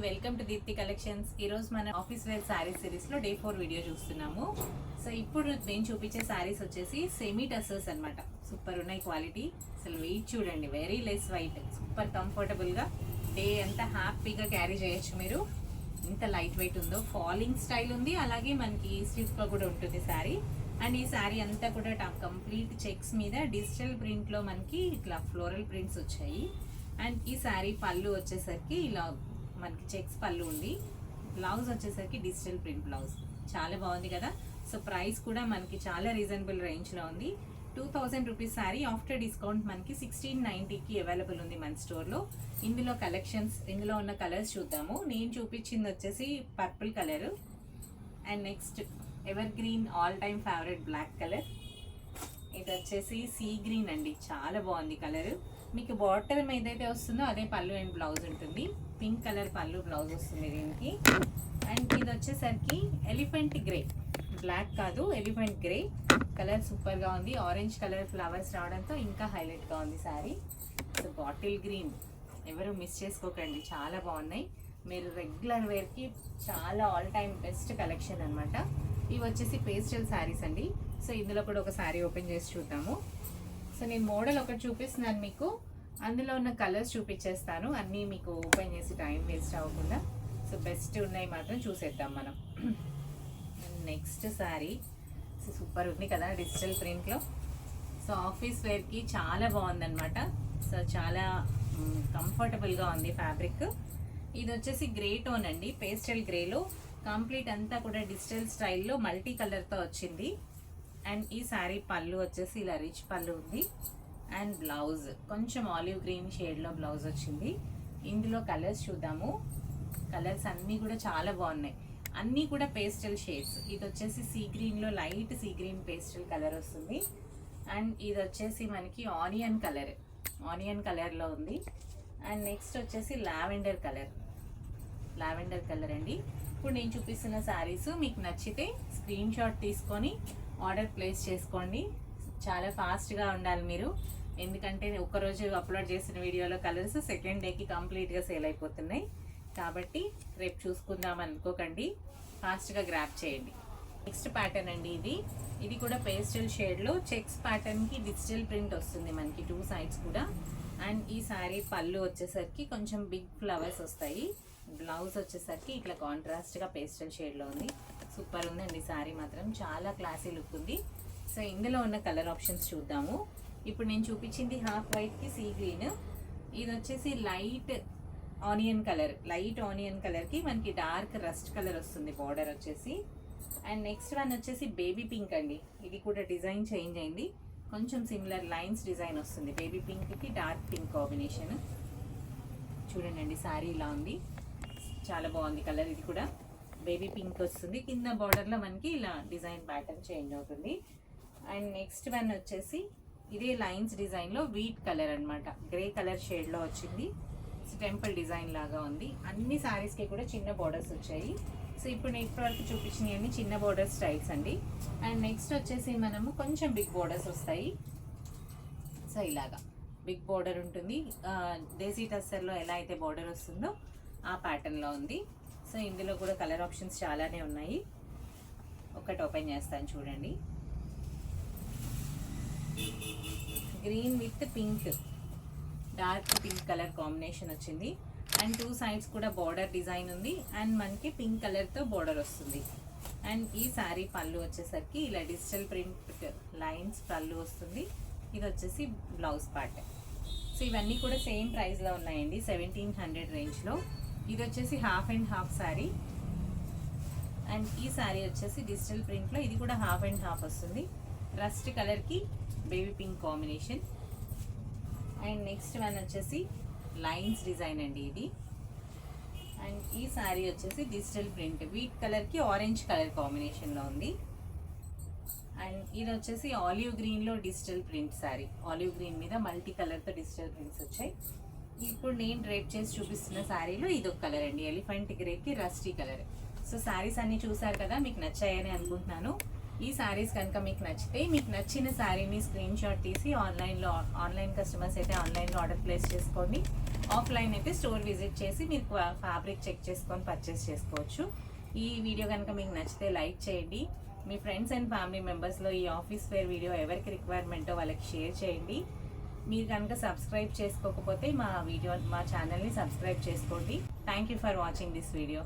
Welcome to Deepti collections. ఈ రోజు మన ఆఫీస్ వేర్ సారీస్ సిరీస్ లో డే 4 వీడియో చూస్తున్నాము. సో ఇప్పుడు నేను చూపించే సారీస్ వచ్చేసి సెమీ టసర్స్ అన్నమాట. సూపర్ ఉన్నాయి క్వాలిటీ. అసలు వెయిట్ చూడండి, very less weight, super comfortable గా డే అంతా హ్యాపీగా క్యారీ చేయొచ్చు మీరు. ఇంత లైట్ వెయిట్ ఉందో, ఫాలింగ్ స్టైల్ ఉంది, అలాగే మనకి స్టిఫ్ గా కూడా ఉంటుంది శారీ. అండ్ ఈ శారీ అంతా కూడా కంప్లీట్ చెక్స్ మీద డిజిటల్ ప్రింట్ లో మనకి ఇట్లా ఫ్లోరల్ ప్రింట్స్ వచ్చాయి. అండ్ ఈ శారీ పళ్ళు వచ్చేసరికి ఇలా మనకి చెక్స్ పళ్ళు ఉంది. బ్లౌజ్ వచ్చేసరికి డిజిటల్ ప్రింట్ బ్లౌజ్. చాలా బాగుంది కదా. సో ప్రైస్ కూడా మనకి చాలా రీజనబుల్ రేంజ్లో ఉంది. 2000 రూపీస్ శారీ ఆఫ్టర్ డిస్కౌంట్ మనకి 1690కి అవైలబుల్ ఉంది మన స్టోర్లో. ఇందులో కలెక్షన్స్, ఇందులో ఉన్న కలర్స్ చూద్దాము. నేను చూపించింది వచ్చేసి purple colour, and next evergreen all time favourite black colour. ఇది వచ్చేసి సీ గ్రీన్ అండి, చాలా బాగుంది కలర్. మీకు బార్డర్ ఏదైతే వస్తుందో అదే పళ్ళు అండ్ బ్లౌజ్ ఉంటుంది. పింక్ కలర్ పళ్ళు, బ్లౌజ్ వస్తుంది దీనికి. అండ్ ఇది వచ్చేసరికి ఎలిఫెంట్ గ్రే, బ్లాక్ కాదు ఎలిఫెంట్ గ్రే కలర్. సూపర్గా ఉంది. ఆరెంజ్ కలర్ ఫ్లవర్స్ రావడంతో ఇంకా హైలైట్గా ఉంది శారీ. సో బాటిల్ గ్రీన్ ఎవరు మిస్ చేసుకోకండి, చాలా బాగున్నాయి. మీరు రెగ్యులర్ వేర్కి చాలా ఆల్ టైమ్ బెస్ట్ కలెక్షన్ అనమాట. ఇవి వచ్చేసి పేస్టల్ శారీస్ అండి. సో ఇందులో కూడా ఒక శారీ ఓపెన్ చేసి చూద్దాము. సో నేను మోడల్ ఒకటి చూపిస్తున్నాను మీకు, అందులో ఉన్న కలర్స్ చూపించేస్తాను అన్నీ మీకు ఓపెన్ చేసి టైం వేస్ట్ అవ్వకుండా. సో బెస్ట్ ఉన్నాయి మాత్రం చూసేద్దాం మనం. నెక్స్ట్ శారీ సో సూపర్ ఉంది కదా డిజిటల్ ప్రింట్లో. సో ఆఫీస్ వేర్కి చాలా బాగుందన్నమాట. సో చాలా కంఫర్టబుల్గా ఉంది ఫ్యాబ్రిక్. ఇది వచ్చేసి గ్రే టోన్ అండి, పేస్టల్ గ్రేలో కంప్లీట్ అంతా కూడా డిజిటల్ స్టైల్లో మల్టీ కలర్తో వచ్చింది. అండ్ ఈ శారీ పళ్ళు వచ్చేసి ఇలా రిచ్ పళ్ళు ఉంది. అండ్ బ్లౌజ్ కొంచెం ఆలివ్ గ్రీన్ షేడ్లో బ్లౌజ్ వచ్చింది. ఇందులో కలర్స్ చూద్దాము. కలర్స్ అన్నీ కూడా చాలా బాగున్నాయి, అన్నీ కూడా పేస్టల్ షేడ్స్. ఇది వచ్చేసి సీ గ్రీన్లో light sea green pastel colour వస్తుంది. అండ్ ఇది వచ్చేసి మనకి ఆనియన్ కలర్, ఆనియన్ కలర్లో ఉంది. అండ్ నెక్స్ట్ వచ్చేసి లావెండర్ కలర్, లావెండర్ కలర్ అండి. ఇప్పుడు నేను చూపిస్తున్న శారీస్ మీకు నచ్చితే స్క్రీన్ షాట్ తీసుకొని ఆర్డర్ ప్లేస్ చేసుకోండి. చాలా ఫాస్ట్గా ఉండాలి మీరు, ఎందుకంటే ఒకరోజు అప్లోడ్ చేసిన వీడియోలో కలర్స్ సెకండ్ డేకి కంప్లీట్గా సేల్ అయిపోతున్నాయి. కాబట్టి రేపు చూసుకుందాం అనుకోకండి, ఫాస్ట్గా గ్రాప్ చేయండి. నెక్స్ట్ ప్యాటర్న్ అండి ఇది కూడా పేస్టల్ షేడ్లో చెక్స్ ప్యాటర్న్కి డిజిటల్ ప్రింట్ వస్తుంది మనకి 2 సైడ్స్ కూడా. అండ్ ఈ శారీ పళ్ళు వచ్చేసరికి కొంచెం బిగ్ ఫ్లవర్స్ వస్తాయి. బ్లౌజ్ వచ్చేసరికి ఇట్లా కాంట్రాస్ట్గా పేస్టల్ షేడ్లో ఉంది. సూపర్ ఉందండి శారీ మాత్రం, చాలా క్లాసీ లుక్ ఉంది. సో ఇందులో ఉన్న కలర్ ఆప్షన్స్ చూద్దాము. ఇప్పుడు నేను చూపించింది హాఫ్ వైట్కి సీ గ్రీన్. ఇది వచ్చేసి light onion colour, light onion కలర్కి మనకి డార్క్ రస్ట్ కలర్ వస్తుంది బార్డర్ వచ్చేసి. అండ్ నెక్స్ట్ వన్ వచ్చేసి బేబీ పింక్ అండి. ఇది కూడా డిజైన్ చేంజ్ అయింది, కొంచెం సిమిలర్ లైన్స్ డిజైన్ వస్తుంది. బేబీ పింక్కి డార్క్ పింక్ కాంబినేషన్. చూడండి శారీ ఇలా ఉంది, చాలా బాగుంది కలర్. ఇది కూడా బేబీ పింక్ వస్తుంది, కింద బార్డర్లో మనకి ఇలా డిజైన్ ప్యాటర్న్ చేంజ్ అవుతుంది. అండ్ నెక్స్ట్ వన్ వచ్చేసి ఇదే లైన్స్ డిజైన్లో వీట్ కలర్ అనమాట, గ్రే కలర్ షేడ్లో వచ్చింది. టెంపుల్ డిజైన్ లాగా ఉంది. అన్ని శారీస్కి కూడా చిన్న బార్డర్స్ వచ్చాయి. సో ఇప్పుడు నేను ఇప్పటివరకు చూపించినవి అన్ని చిన్న బార్డర్ స్టైల్స్ అండి. అండ్ నెక్స్ట్ వచ్చేసి మనము కొంచెం బిగ్ బార్డర్స్ వస్తాయి. సో ఇలాగా బిగ్ బార్డర్ ఉంటుంది, దేశీ టస్సర్లో ఎలా అయితే బార్డర్ వస్తుందో ఆ ప్యాటర్న్లో ఉంది. సో ఇందులో కూడా కలర్ ఆప్షన్స్ చాలానే ఉన్నాయి. ఒకటి ఓపెన్ చేస్తాను చూడండి. Green with pink, dark pink colour combination వచ్చింది. అండ్ 2 సైడ్స్ కూడా బార్డర్ డిజైన్ ఉంది. అండ్ మనకి పింక్ కలర్తో బార్డర్ వస్తుంది. అండ్ ఈ శారీ పళ్ళు వచ్చేసరికి ఇలా డిజిటల్ ప్రింట్ లైన్స్ పళ్ళు వస్తుంది. ఇది వచ్చేసి బ్లౌజ్ పార్ట్. సో ఇవన్నీ కూడా సేమ్ ప్రైస్లో ఉన్నాయండి, 1700 రేంజ్లో. ఇది వచ్చేసి half and half sari. And ఈ శారీ వచ్చేసి డిజిటల్ ప్రింట్లో, ఇది కూడా హాఫ్ అండ్ హాఫ్ వస్తుంది. రస్ట్ కలర్కి baby pink combination. And next one వచ్చేసి లైన్స్ డిజైన్ అండి ఇది. అండ్ ఈ శారీ వచ్చేసి డిజిటల్ ప్రింట్ వీట్ కలర్కి ఆరెంజ్ కలర్ కాంబినేషన్లో ఉంది. అండ్ ఇది వచ్చేసి ఆలివ్ గ్రీన్లో digital print sari, olive green మీద మల్టీ కలర్తో డిజిటల్ ప్రింట్స్ వచ్చాయి. ఇప్పుడు నేను డ్రేప్ చేసి చూపిస్తున్న శారీలో ఇది ఒక కలర్ అండి, ఎలిఫెంట్ గ్రేకి రస్టీ కలర్. సో శారీస్ అన్ని చూసారు కదా, మీకు నచ్చాయని అనుకుంటున్నాను. ఈ శారీస్ కనుక మీకు నచ్చితే మీకు నచ్చిన శారీని స్క్రీన్ షాట్ తీసి ఆన్లైన్ కస్టమర్స్ అయితే ఆన్లైన్లో ఆర్డర్ ప్లేస్ చేసుకోండి. ఆఫ్లైన్ అయితే స్టోర్ విజిట్ చేసి మీరు ఫ్యాబ్రిక్ చెక్ చేసుకొని పర్చేస్ చేసుకోవచ్చు. ఈ వీడియో కనుక మీకు నచ్చితే లైక్ చేయండి. మీ ఫ్రెండ్స్ అండ్ ఫ్యామిలీ మెంబర్స్లో ఈ ఆఫీస్ వేర్ వీడియో ఎవరికి రిక్వైర్మెంటో వాళ్ళకి షేర్ చేయండి. మీరు కనుక సబ్స్క్రైబ్ చేసుకోకపోతే మా ఛానల్ని సబ్స్క్రైబ్ చేసుకోండి. Thank you for watching this video.